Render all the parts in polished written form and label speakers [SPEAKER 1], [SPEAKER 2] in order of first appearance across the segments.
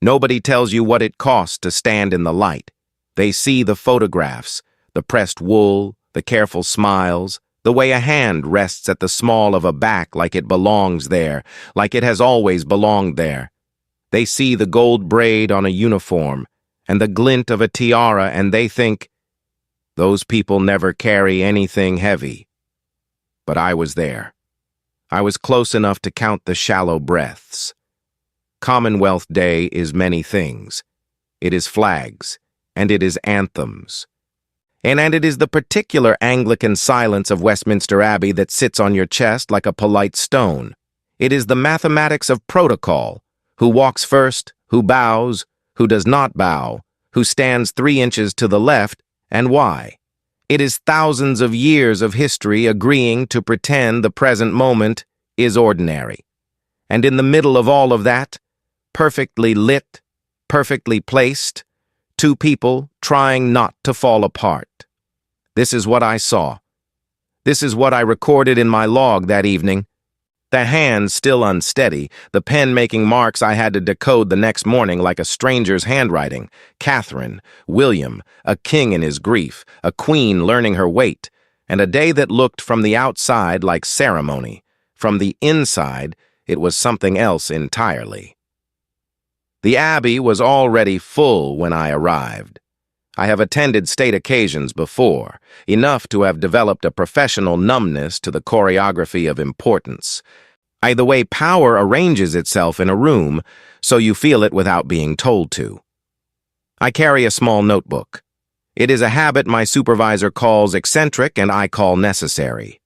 [SPEAKER 1] Nobody tells you what it costs to stand in the light. They see the photographs, the pressed wool, the careful smiles, the way a hand rests at the small of a back like it belongs there, like it has always belonged there. They see the gold braid on a uniform and the glint of a tiara, and they think, those people never carry anything heavy. But I was there. I was close enough to count the shallow breaths. Commonwealth Day is many things. It is flags, and it is anthems. And it is the particular Anglican silence of Westminster Abbey that sits on your chest like a polite stone. It is the mathematics of protocol. Who walks first, who bows, who does not bow, who stands 3 inches to the left, and why. It is thousands of years of history agreeing to pretend the present moment is ordinary. And in the middle of all of that, perfectly lit, perfectly placed, 2 people trying not to fall apart. This is what I saw. This is what I recorded in my log that evening. The hand still unsteady, the pen making marks I had to decode the next morning like a stranger's handwriting. Catherine, William, a king in his grief, a queen learning her weight, and a day that looked from the outside like ceremony. From the inside, it was something else entirely. The Abbey was already full when I arrived. I have attended state occasions before, enough to have developed a professional numbness to the choreography of importance. The way power arranges itself in a room, so you feel it without being told to. I carry a small notebook. It is a habit my supervisor calls eccentric and I call necessary.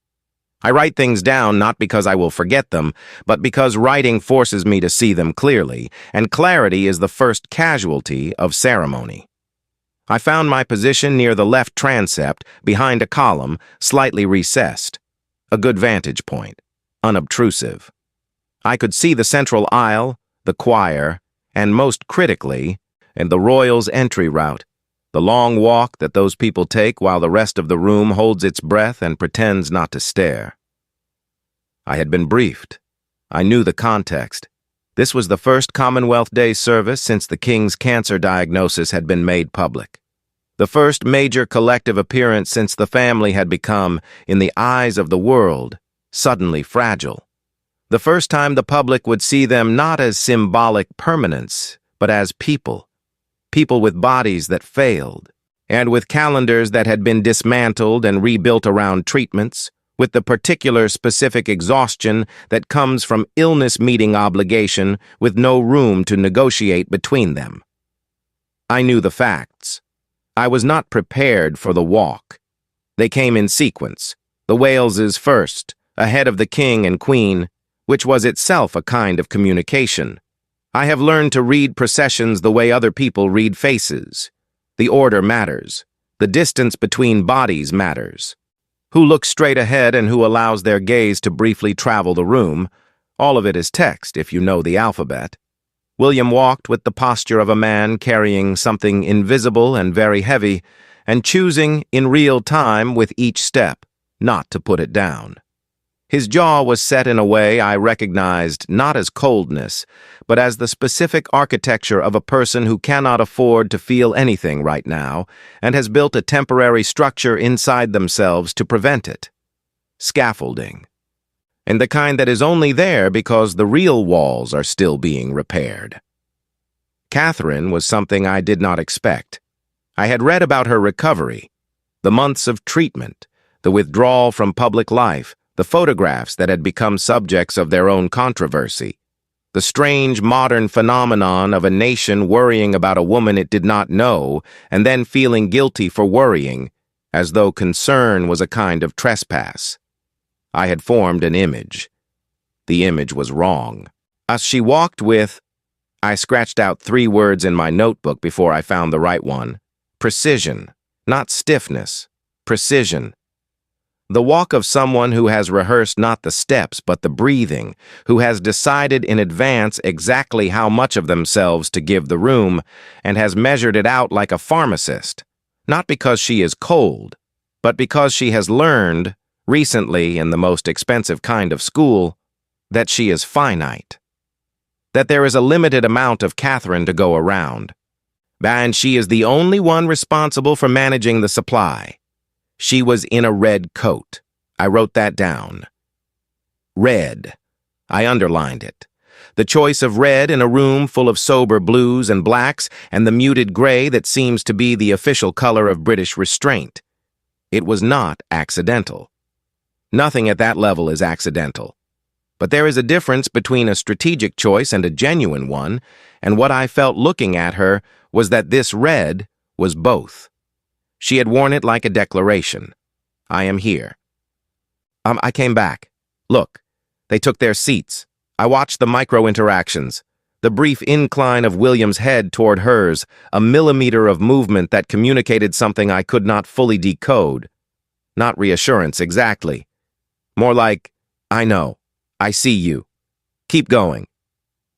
[SPEAKER 1] I write things down not because I will forget them, but because writing forces me to see them clearly, and clarity is the first casualty of ceremony. I found my position near the left transept, behind a column, slightly recessed. A good vantage point, unobtrusive. I could see the central aisle, the choir, and most critically, the royals' entry route, the long walk that those people take while the rest of the room holds its breath and pretends not to stare. I had been briefed. I knew the context. This was the first Commonwealth Day service since the King's cancer diagnosis had been made public. The first major collective appearance since the family had become, in the eyes of the world, suddenly fragile. The first time the public would see them not as symbolic permanence, but as people. People with bodies that failed, and with calendars that had been dismantled and rebuilt around treatments, with the particular specific exhaustion that comes from illness meeting obligation with no room to negotiate between them. I knew the facts. I was not prepared for the walk. They came in sequence, the Waleses first, ahead of the king and queen, which was itself a kind of communication. I have learned to read processions the way other people read faces. The order matters. The distance between bodies matters. Who looks straight ahead and who allows their gaze to briefly travel the room. All of it is text if you know the alphabet. William walked with the posture of a man carrying something invisible and very heavy, and choosing in real time with each step not to put it down. His jaw was set in a way I recognized not as coldness, but as the specific architecture of a person who cannot afford to feel anything right now and has built a temporary structure inside themselves to prevent it. Scaffolding. And the kind that is only there because the real walls are still being repaired. Catherine was something I did not expect. I had read about her recovery, the months of treatment, the withdrawal from public life, the photographs that had become subjects of their own controversy, the strange modern phenomenon of a nation worrying about a woman it did not know and then feeling guilty for worrying, as though concern was a kind of trespass. I had formed an image. The image was wrong. As she walked with, I scratched out 3 words in my notebook before I found the right one. Precision, not stiffness, precision. The walk of someone who has rehearsed not the steps but the breathing, who has decided in advance exactly how much of themselves to give the room, and has measured it out like a pharmacist, not because she is cold, but because she has learned, recently in the most expensive kind of school, that she is finite. that there is a limited amount of Catherine to go around. And she is the only one responsible for managing the supply. She was in a red coat. I wrote that down. Red. I underlined it. The choice of red in a room full of sober blues and blacks and the muted gray that seems to be the official color of British restraint. It was not accidental. Nothing at that level is accidental. But there is a difference between a strategic choice and a genuine one, and what I felt looking at her was that this red was both. She had worn it like a declaration. I am here. I came back. Look, they took their seats. I watched the micro-interactions, the brief incline of William's head toward hers, a millimeter of movement that communicated something I could not fully decode. Not reassurance, exactly. More like, I know, I see you. Keep going.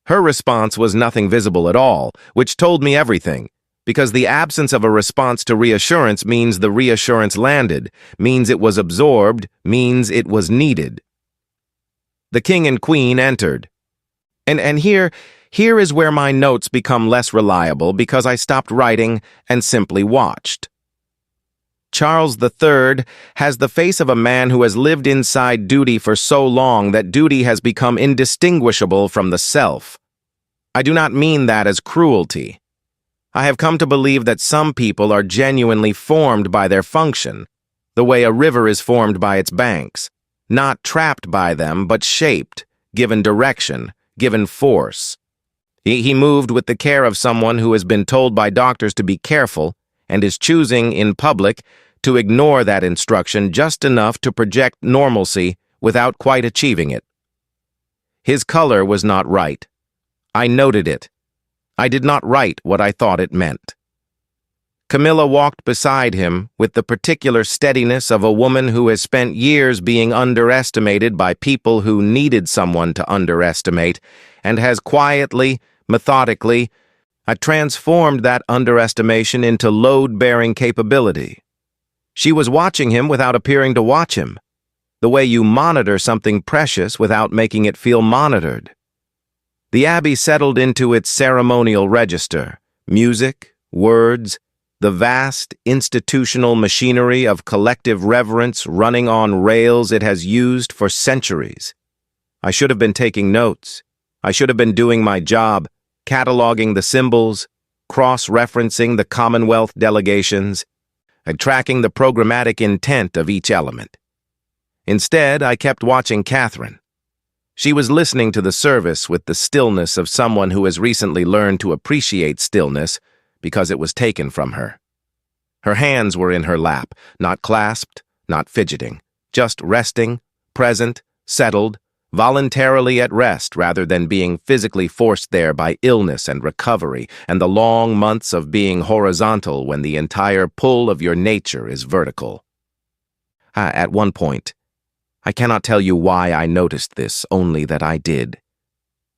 [SPEAKER 1] Her response was nothing visible at all, which told me everything, because the absence of a response to reassurance means the reassurance landed, means it was absorbed, means it was needed. The king and queen entered. And here is where my notes become less reliable because I stopped writing and simply watched. Charles III has the face of a man who has lived inside duty for so long that duty has become indistinguishable from the self. I do not mean that as cruelty. I have come to believe that some people are genuinely formed by their function, the way a river is formed by its banks, not trapped by them, but shaped, given direction, given force. He moved with the care of someone who has been told by doctors to be careful and is choosing, in public, to ignore that instruction just enough to project normalcy without quite achieving it. His color was not right. I noted it. I did not write what I thought it meant. Camilla walked beside him with the particular steadiness of a woman who has spent years being underestimated by people who needed someone to underestimate and has quietly, methodically, transformed that underestimation into load-bearing capability. She was watching him without appearing to watch him, the way you monitor something precious without making it feel monitored. The Abbey settled into its ceremonial register, music, words, the vast institutional machinery of collective reverence running on rails it has used for centuries. I should have been taking notes. I should have been doing my job, cataloging the symbols, cross-referencing the Commonwealth delegations, and tracking the programmatic intent of each element. Instead, I kept watching Catherine. She was listening to the service with the stillness of someone who has recently learned to appreciate stillness because it was taken from her. Her hands were in her lap, not clasped, not fidgeting, just resting, present, settled, voluntarily at rest rather than being physically forced there by illness and recovery and the long months of being horizontal when the entire pull of your nature is vertical. At one point, I cannot tell you why I noticed this, only that I did.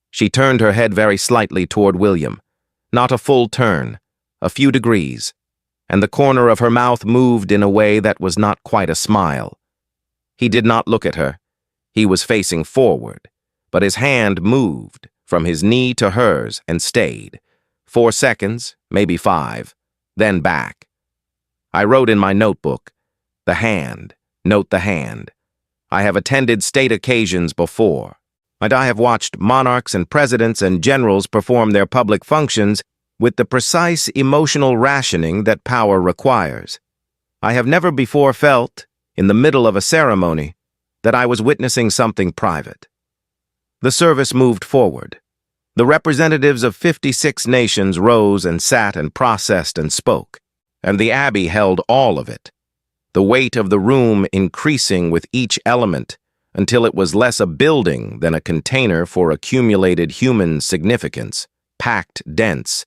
[SPEAKER 1] She turned her head very slightly toward William, not a full turn, a few degrees, and the corner of her mouth moved in a way that was not quite a smile. He did not look at her. He was facing forward, but his hand moved from his knee to hers and stayed. 4 seconds, maybe 5, then back. I wrote in my notebook, the hand, note the hand. I have attended state occasions before, and I have watched monarchs and presidents and generals perform their public functions with the precise emotional rationing that power requires. I have never before felt, in the middle of a ceremony, that I was witnessing something private. The service moved forward. The representatives of 56 nations rose and sat and processed and spoke, and the Abbey held all of it, the weight of the room increasing with each element until it was less a building than a container for accumulated human significance, packed dense,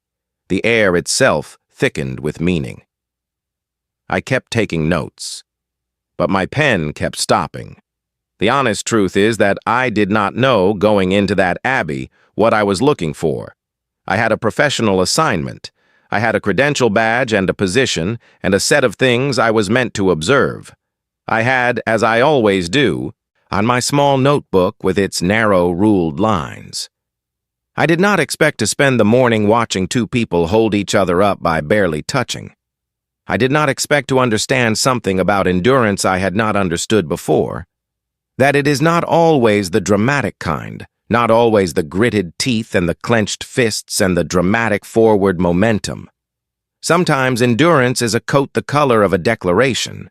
[SPEAKER 1] the air itself thickened with meaning. I kept taking notes, but my pen kept stopping. The honest truth is that I did not know, going into that Abbey, what I was looking for. I had a professional assignment. I had a credential badge and a position, and a set of things I was meant to observe. I had, as I always do, on my small notebook with its narrow, ruled lines. I did not expect to spend the morning watching two people hold each other up by barely touching. I did not expect to understand something about endurance I had not understood before. That it is not always the dramatic kind, not always the gritted teeth and the clenched fists and the dramatic forward momentum. Sometimes endurance is a coat the color of a declaration.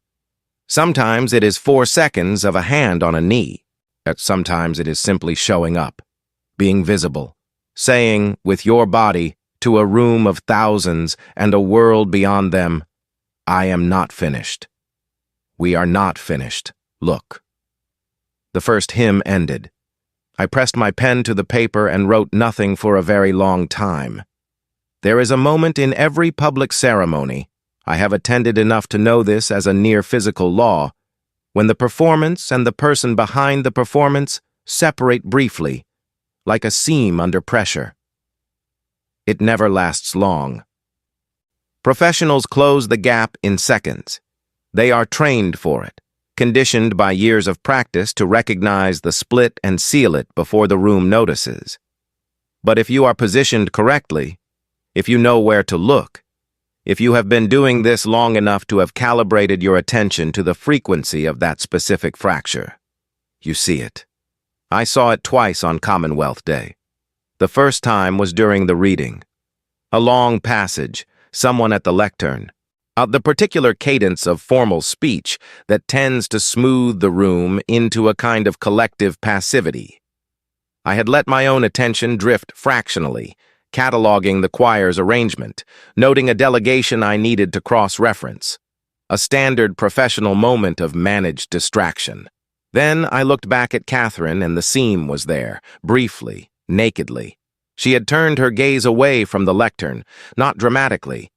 [SPEAKER 1] Sometimes it is 4 seconds of a hand on a knee. Sometimes it is simply showing up, being visible, saying with your body to a room of thousands and a world beyond them, I am not finished. We are not finished. Look. The first hymn ended. I pressed my pen to the paper and wrote nothing for a very long time. There is a moment in every public ceremony, I have attended enough to know this as a near physical law, when the performance and the person behind the performance separate briefly, like a seam under pressure. It never lasts long. Professionals close the gap in seconds. They are trained for it, conditioned by years of practice to recognize the split and seal it before the room notices. But if you are positioned correctly, if you know where to look, if you have been doing this long enough to have calibrated your attention to the frequency of that specific fracture, you see it. I saw it twice on Commonwealth Day. The first time was during the reading. A long passage, someone at the lectern. The particular cadence of formal speech that tends to smooth the room into a kind of collective passivity. I had let my own attention drift fractionally, cataloging the choir's arrangement, noting a delegation I needed to cross-reference. A standard professional moment of managed distraction. Then I looked back at Catherine and the seam was there, briefly, nakedly. She had turned her gaze away from the lectern, not dramatically,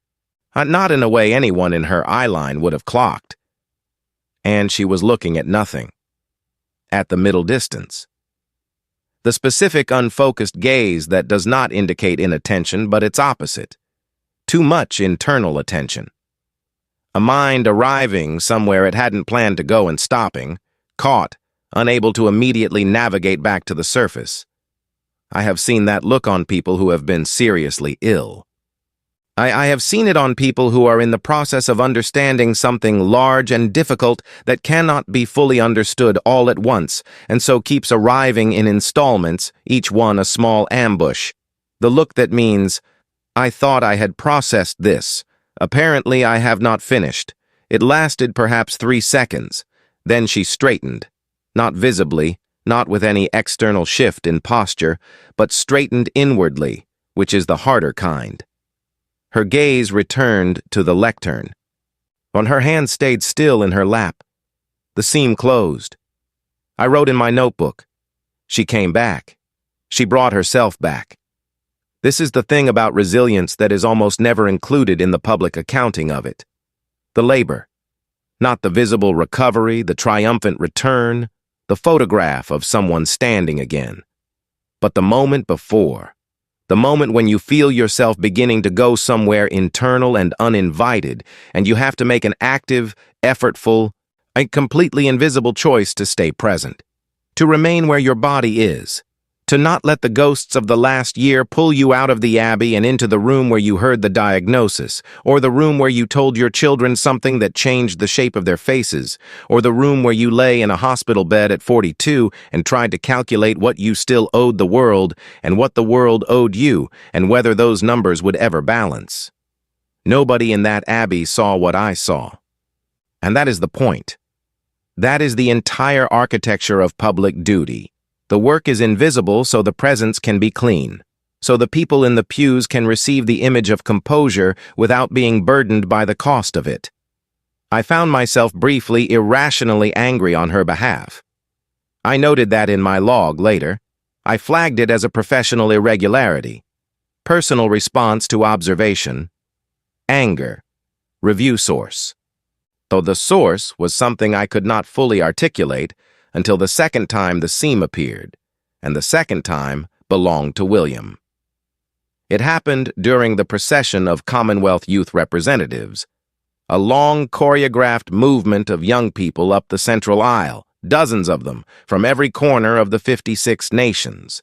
[SPEAKER 1] not in a way anyone in her eyeline would have clocked. And she was looking at nothing. At the middle distance. The specific unfocused gaze that does not indicate inattention but its opposite. Too much internal attention. A mind arriving somewhere it hadn't planned to go and stopping, caught, unable to immediately navigate back to the surface. I have seen that look on people who have been seriously ill. I have seen it on people who are in the process of understanding something large and difficult that cannot be fully understood all at once, and so keeps arriving in installments, each one a small ambush. The look that means, I thought I had processed this. Apparently I have not finished. It lasted perhaps 3 seconds. Then she straightened. Not visibly, not with any external shift in posture, but straightened inwardly, which is the harder kind. Her gaze returned to the lectern. Her hand stayed still in her lap. The seam closed. I wrote in my notebook. She came back. She brought herself back. This is the thing about resilience that is almost never included in the public accounting of it. The labor. Not the visible recovery, the triumphant return, the photograph of someone standing again. But the moment before. The moment when you feel yourself beginning to go somewhere internal and uninvited, and you have to make an active, effortful, and completely invisible choice to stay present, to remain where your body is, to not let the ghosts of the last year pull you out of the abbey and into the room where you heard the diagnosis, or the room where you told your children something that changed the shape of their faces, or the room where you lay in a hospital bed at 42 and tried to calculate what you still owed the world and what the world owed you, and whether those numbers would ever balance. Nobody in that abbey saw what I saw. And that is the point. That is the entire architecture of public duty. The work is invisible so the presence can be clean, so the people in the pews can receive the image of composure without being burdened by the cost of it. I found myself briefly irrationally angry on her behalf. I noted that in my log later. I flagged it as a professional irregularity. Personal response to observation. Anger. Review source. Though the source was something I could not fully articulate, until the second time the seam appeared, and the second time belonged to William. It happened during the procession of Commonwealth youth representatives, a long choreographed movement of young people up the central aisle, dozens of them, from every corner of the 56 nations.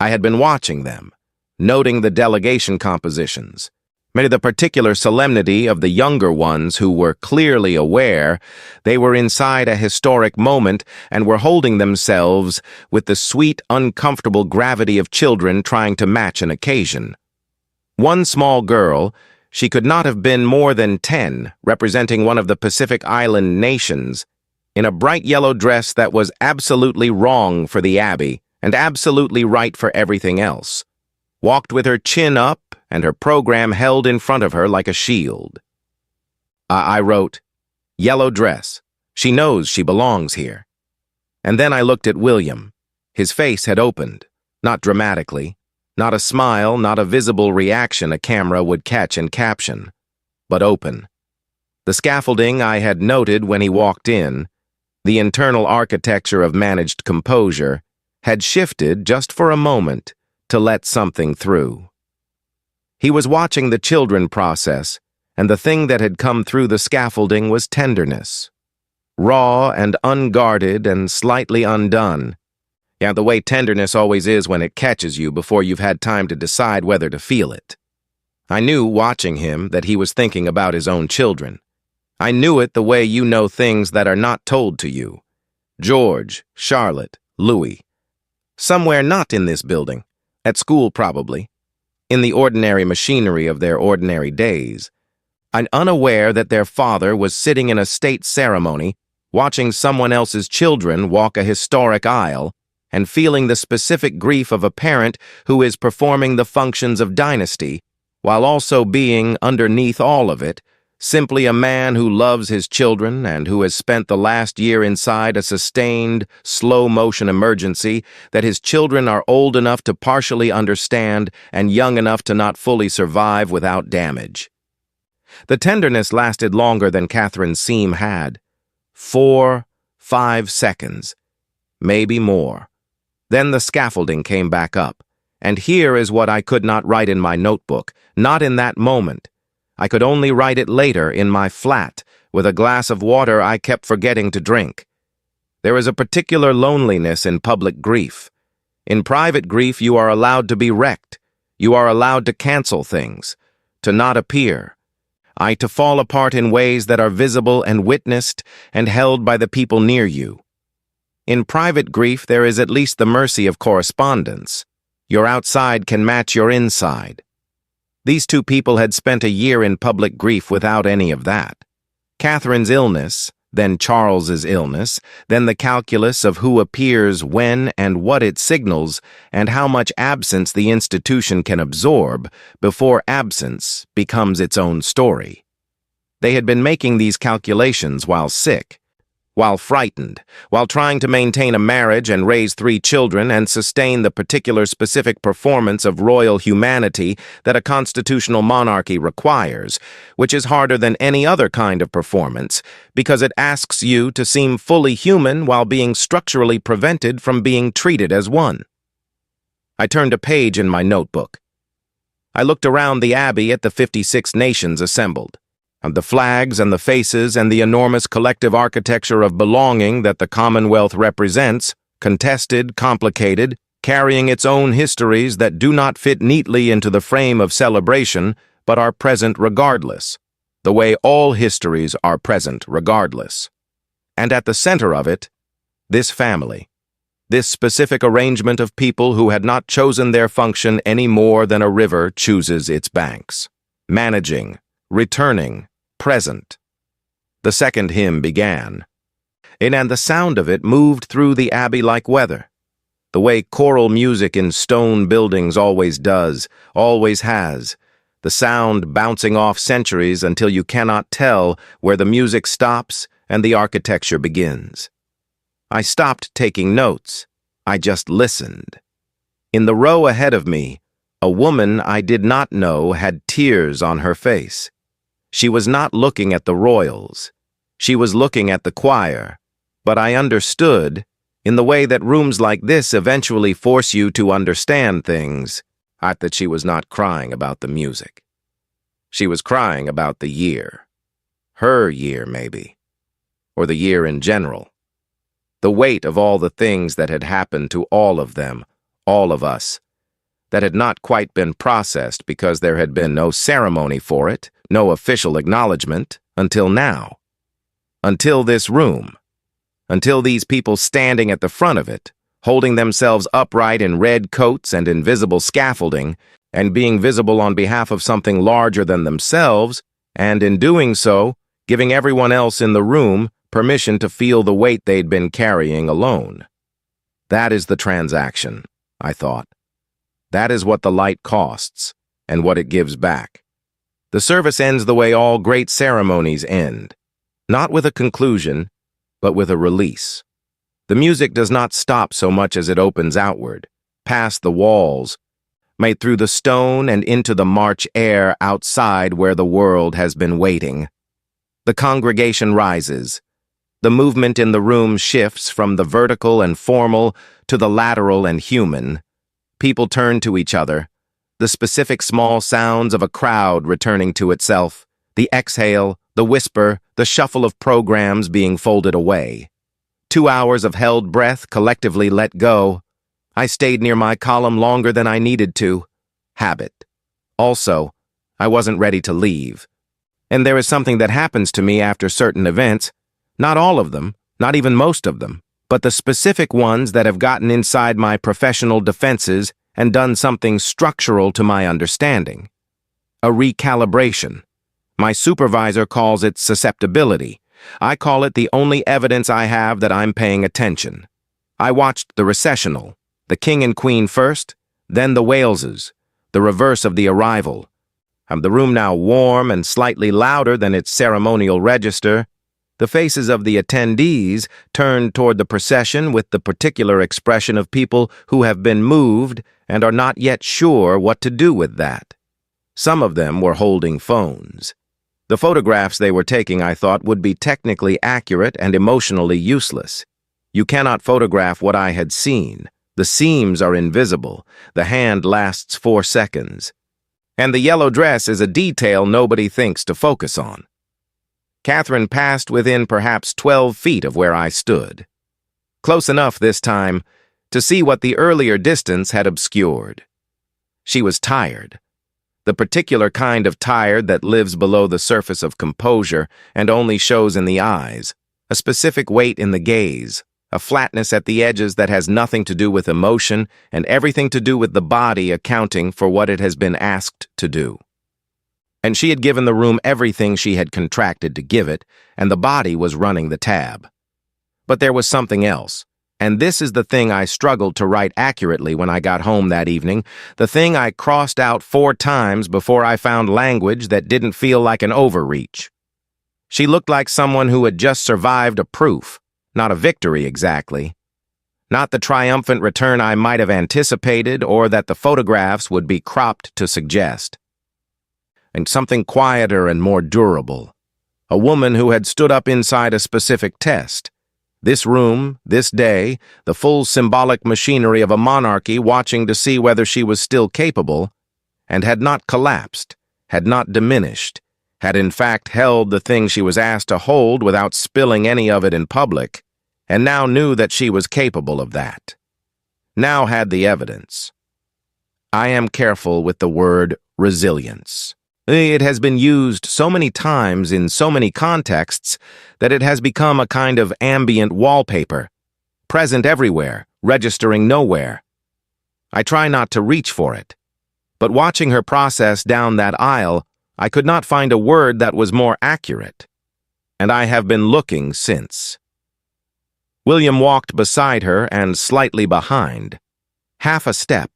[SPEAKER 1] I had been watching them, noting the delegation compositions, maybe the particular solemnity of the younger ones who were clearly aware they were inside a historic moment and were holding themselves with the sweet, uncomfortable gravity of children trying to match an occasion. One small girl, she could not have been more than 10, representing one of the Pacific Island nations, in a bright yellow dress that was absolutely wrong for the Abbey and absolutely right for everything else, walked with her chin up and her program held in front of her like a shield. I wrote, "Yellow dress. She knows she belongs here." And then I looked at William. His face had opened, not dramatically, not a smile, not a visible reaction a camera would catch and caption, but open. The scaffolding I had noted when he walked in, the internal architecture of managed composure, had shifted just for a moment to let something through. He was watching the children process, and the thing that had come through the scaffolding was tenderness. Raw and unguarded and slightly undone. Yeah, the way tenderness always is when it catches you before you've had time to decide whether to feel it. I knew, watching him, that he was thinking about his own children. I knew it the way you know things that are not told to you. George, Charlotte, Louis. Somewhere not in this building, at school probably, in the ordinary machinery of their ordinary days, and unaware that their father was sitting in a state ceremony, watching someone else's children walk a historic aisle, and feeling the specific grief of a parent who is performing the functions of dynasty, while also being, underneath all of it, simply a man who loves his children and who has spent the last year inside a sustained, slow-motion emergency that his children are old enough to partially understand and young enough to not fully survive without damage. The tenderness lasted longer than Catherine's seam had. 4, 5 seconds, maybe more. Then the scaffolding came back up, and here is what I could not write in my notebook, not in that moment. I could only write it later in my flat, with a glass of water I kept forgetting to drink. There is a particular loneliness in public grief. In private grief, you are allowed to be wrecked. You are allowed to cancel things, to not appear. To fall apart in ways that are visible and witnessed and held by the people near you. In private grief, there is at least the mercy of correspondence. Your outside can match your inside. These two people had spent a year in public grief without any of that. Catherine's illness, then Charles's illness, then the calculus of who appears when and what it signals, and how much absence the institution can absorb before absence becomes its own story. They had been making these calculations while sick, while frightened, while trying to maintain a marriage and raise 3 children and sustain the particular specific performance of royal humanity that a constitutional monarchy requires, which is harder than any other kind of performance because it asks you to seem fully human while being structurally prevented from being treated as one. I turned a page in my notebook. I looked around the Abbey at the 56 nations assembled. And the flags and the faces and the enormous collective architecture of belonging that the Commonwealth represents, contested, complicated, carrying its own histories that do not fit neatly into the frame of celebration, but are present regardless, the way all histories are present regardless. And at the center of it, this family, this specific arrangement of people who had not chosen their function any more than a river chooses its banks, managing, returning, present. The second hymn began, and the sound of it moved through the Abbey like weather, the way choral music in stone buildings always does, always has, the sound bouncing off centuries until you cannot tell where the music stops and the architecture begins. I stopped taking notes. I just listened. In the row ahead of me, a woman I did not know had tears on her face. She was not looking at the royals. She was looking at the choir. But I understood, in the way that rooms like this eventually force you to understand things, that she was not crying about the music. She was crying about the year. Her year, maybe. Or the year in general. The weight of all the things that had happened to all of them, all of us, that had not quite been processed because there had been no ceremony for it, no official acknowledgement, until now. Until this room. Until these people standing at the front of it, holding themselves upright in red coats and invisible scaffolding, and being visible on behalf of something larger than themselves, and in doing so, giving everyone else in the room permission to feel the weight they'd been carrying alone. That is the transaction, I thought. That is what the light costs, and what it gives back. The service ends the way all great ceremonies end, not with a conclusion, but with a release. The music does not stop so much as it opens outward, past the walls, made through the stone and into the March air outside where the world has been waiting. The congregation rises. The movement in the room shifts from the vertical and formal to the lateral and human. People turn to each other. The specific small sounds of a crowd returning to itself, the exhale, the whisper, the shuffle of programs being folded away. 2 hours of held breath collectively let go. I stayed near my column longer than I needed to. Habit. Also, I wasn't ready to leave. And there is something that happens to me after certain events, not all of them, not even most of them, but the specific ones that have gotten inside my professional defenses and done something structural to my understanding. A recalibration. My supervisor calls it susceptibility. I call it the only evidence I have that I'm paying attention. I watched the recessional, the king and queen first, then the Waleses, the reverse of the arrival. The room now warm and slightly louder than its ceremonial register. The faces of the attendees turned toward the procession with the particular expression of people who have been moved and are not yet sure what to do with that. Some of them were holding phones. The photographs they were taking, I thought, would be technically accurate and emotionally useless. You cannot photograph what I had seen. The seams are invisible. The hand lasts 4 seconds. And the yellow dress is a detail nobody thinks to focus on. Catherine passed within perhaps 12 feet of where I stood. Close enough this time to see what the earlier distance had obscured. She was tired. The particular kind of tired that lives below the surface of composure and only shows in the eyes, a specific weight in the gaze, a flatness at the edges that has nothing to do with emotion and everything to do with the body accounting for what it has been asked to do. And she had given the room everything she had contracted to give it, and the body was running the tab. But there was something else. And this is the thing I struggled to write accurately when I got home that evening, the thing I crossed out 4 times before I found language that didn't feel like an overreach. She looked like someone who had just survived a proof, not a victory exactly. Not the triumphant return I might have anticipated or that the photographs would be cropped to suggest. And something quieter and more durable. A woman who had stood up inside a specific test. This room, this day, the full symbolic machinery of a monarchy watching to see whether she was still capable, and had not collapsed, had not diminished, had in fact held the thing she was asked to hold without spilling any of it in public, and now knew that she was capable of that. Now had the evidence. I am careful with the word resilience. It has been used so many times in so many contexts that it has become a kind of ambient wallpaper, present everywhere, registering nowhere. I try not to reach for it, but watching her process down that aisle, I could not find a word that was more accurate, and I have been looking since. William walked beside her and slightly behind, half a step,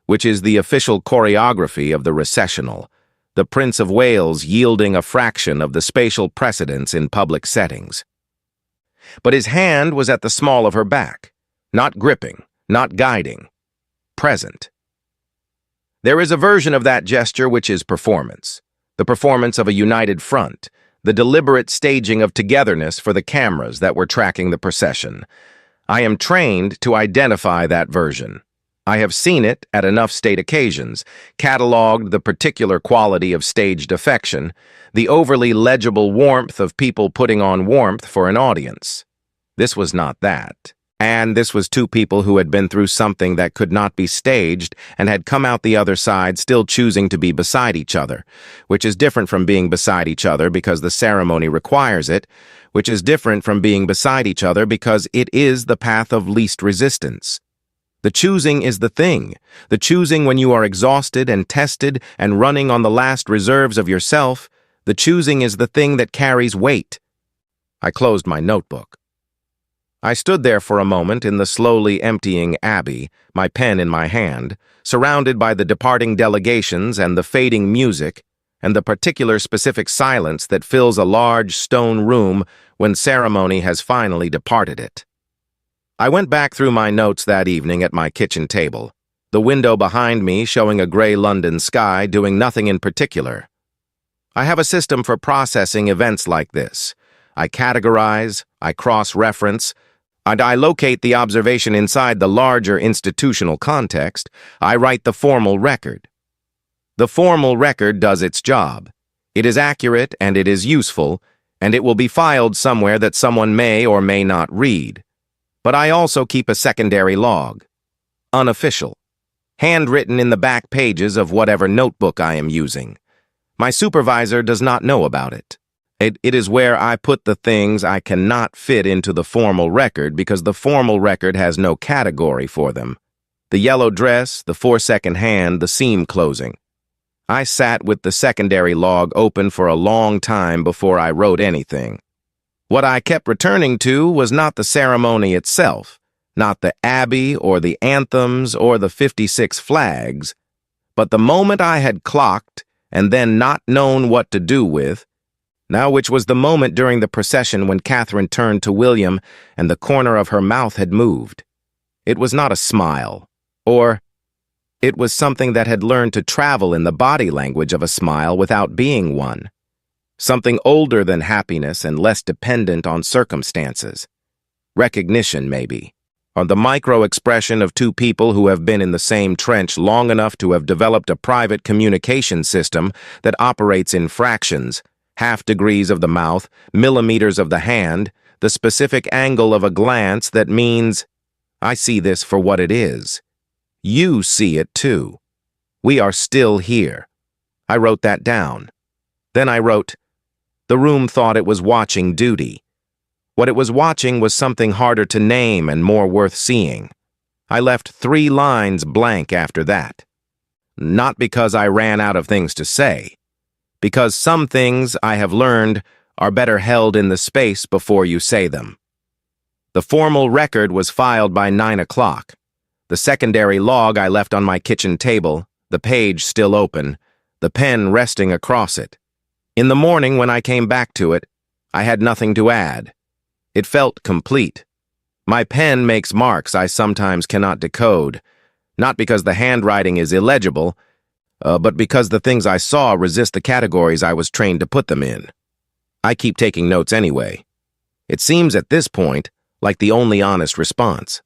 [SPEAKER 1] which is the official choreography of the recessional, the Prince of Wales yielding a fraction of the spatial precedence in public settings. But his hand was at the small of her back, not gripping, not guiding, present. There is a version of that gesture which is performance, the performance of a united front, the deliberate staging of togetherness for the cameras that were tracking the procession. I am trained to identify that version. I have seen it at enough state occasions, cataloged the particular quality of staged affection, the overly legible warmth of people putting on warmth for an audience. This was not that. And this was two people who had been through something that could not be staged and had come out the other side still choosing to be beside each other, which is different from being beside each other because the ceremony requires it, which is different from being beside each other because it is the path of least resistance. The choosing is the thing. The choosing when you are exhausted and tested and running on the last reserves of yourself, the choosing is the thing that carries weight. I closed my notebook. I stood there for a moment in the slowly emptying abbey, my pen in my hand, surrounded by the departing delegations and the fading music, and the particular specific silence that fills a large stone room when ceremony has finally departed it. I went back through my notes that evening at my kitchen table, the window behind me showing a gray London sky doing nothing in particular. I have a system for processing events like this. I categorize, I cross-reference, and I locate the observation inside the larger institutional context. I write the formal record. The formal record does its job. It is accurate and it is useful, and it will be filed somewhere that someone may or may not read. But I also keep a secondary log. Unofficial. Handwritten in the back pages of whatever notebook I am using. My supervisor does not know about it. It is where I put the things I cannot fit into the formal record because the formal record has no category for them. The yellow dress, the 4-second hand, the seam closing. I sat with the secondary log open for a long time before I wrote anything. What I kept returning to was not the ceremony itself, not the abbey or the anthems or the 56 flags, but the moment I had clocked and then not known what to do with, now which was the moment during the procession when Catherine turned to William and the corner of her mouth had moved. It was not a smile, or it was something that had learned to travel in the body language of a smile without being one. Something older than happiness and less dependent on circumstances. Recognition, maybe. Or the micro-expression of two people who have been in the same trench long enough to have developed a private communication system that operates in fractions, half degrees of the mouth, millimeters of the hand, the specific angle of a glance that means, I see this for what it is. You see it too. We are still here. I wrote that down. Then I wrote, the room thought it was watching duty. What it was watching was something harder to name and more worth seeing. I left 3 lines blank after that. Not because I ran out of things to say. Because some things I have learned are better held in the space before you say them. The formal record was filed by 9 o'clock. The secondary log I left on my kitchen table, the page still open, the pen resting across it. In the morning when I came back to it, I had nothing to add. It felt complete. My pen makes marks I sometimes cannot decode, not because the handwriting is illegible, but because the things I saw resist the categories I was trained to put them in. I keep taking notes anyway. It seems at this point like the only honest response.